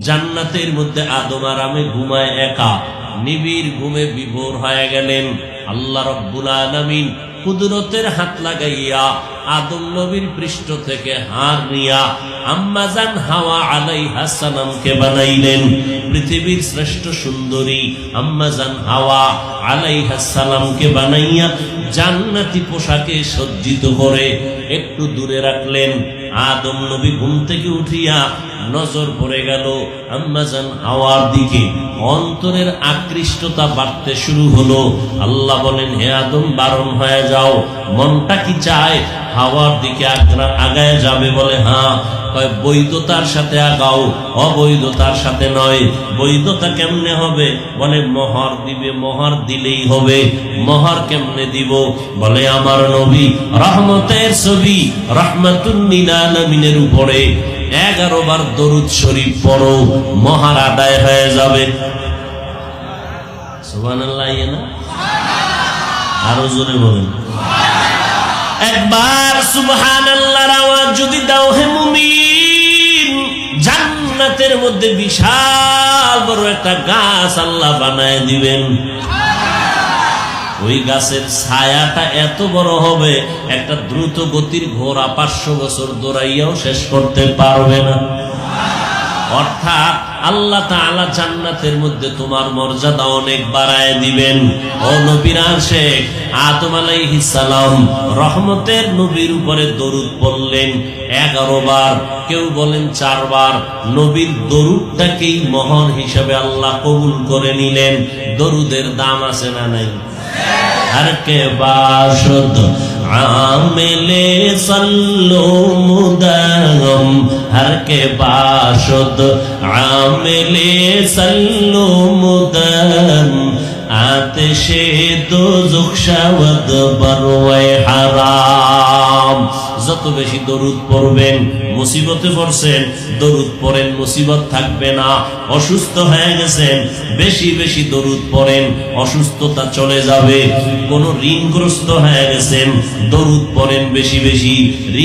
জান্নাতের মধ্যে আদম আরামে ঘুমায় একা, নিবিড় ঘুমে বিভোর হয়ে গেলেন। আল্লাহ রব্বুল আলামিন কুদরতের হাত লাগাইয়া আদম নবীর পৃষ্ঠ থেকে হাড় নিয়া আম্মা জান হাওয়া আলাইহিস সালামকে বানাইলেন। পৃথিবীর শ্রেষ্ঠ সুন্দরী আম্মা জান হাওয়া আলাইহিস সালামকে বানাইয়া জান্নাতি পোশাকে সজ্জিত করে একটু দূরে রাখলেন। আদম নবী ঘুম থেকে উঠিয়া নজর পড়ে গেল আম্মা জান হাওয়ার দিকে, অন্তরের আকৃষ্টতা বাড়তে শুরু হলো। আল্লাহ বলেন, হে আদম, বারণ হয়ে যাও, মনটা কি চায় হাওয়ার দিকে আগায় যাবে? বলে হ্যাঁ। কয় বৈধতার সাথে আগাও, অবৈধতার সাথে নয়। বৈধতা কেমনে হবে? বলে মোহর দিবে, মোহর দিলেই হবে। মোহর কেমনে দিব? বলে আমার নবী রহমতের ছবি রাহমাতুল লিল আলামিনের উপরে 11 বার দরুদ শরীফ পড়ো, মোহর আদায় হয়ে যাবে। সুবহানাল্লাহ। না আরো জোরে বলেন, একবার সুবহানাল্লাহর আওয়াজ যদি দাও হে মুমিন, জান্নাতের মধ্যে বিশাল বড় একটা গাছ আল্লাহ বানায় দিবেন। ওই গাছের ছায়াটা এত বড় হবে, একটা দ্রুত গতির ঘোড়া 500 বছর দৌড়াইয়াও শেষ করতে পারবে না। অর্থাৎ আল্লাহ তাআলা জান্নাতের মধ্যে তোমার মর্যাদা অনেক বাড়ায় দিবেন। ও নবীর আশিক আদম আলাইহিস সালাম রহমতের নবীর উপরে দরুদ পড়লেন 11 বার, কেউ বলেন 4 বার। নবীর দরুদটাকেই মোহর হিসাবে আল্লাহ কবুল করে নিলেন। দরুদের দাম আছে না নাই? हर के बाशुद आमिले सल्लो मुदगम, हर के बाशुद आमिले सल्लो मुदगम, आतिशे दोज़ख शवद बरवे हराम। যত বেশি দরুদ পড়বেন, মুসিবতে পড়ছেন দরুদ পড়েন, মুসিবত থাকবে না। অসুস্থ হয়ে গেছেন, বেশি বেশি দরুদ পড়েন, অসুস্থতা চলে যাবে। কোন ঋণগ্রস্ত হয়ে গেছেন, দরুদ পড়েন বেশি বেশি,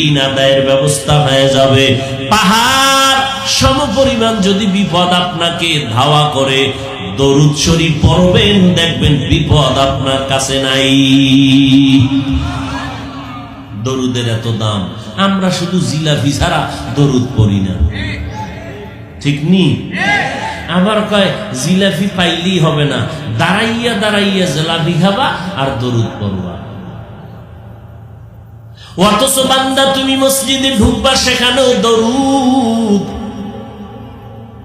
ঋণ আদায়ের ব্যবস্থা হয়ে যাবে। পাহাড় সমপরিমাণ যদি বিপদ আপনাকে ধাওয়া করে, দরুদ শরীফ পড়বেন, দেখবেন বিপদ আপনার কাছে নাই। দরুদের এত দাম, আমরা শুধু জিলাপি ছাড়া দরুদ পড়ি না, ঠিক নি? আবার কয় জিলাপি পাইলেই হবে না, দাঁড়াইয়া দাঁড়াইয়া জিলাপি খাবা আর দরুদ পড়বা। অথচ বান্দা তুমি মসজিদে ঢুকবা, সেখানেও দরুদ।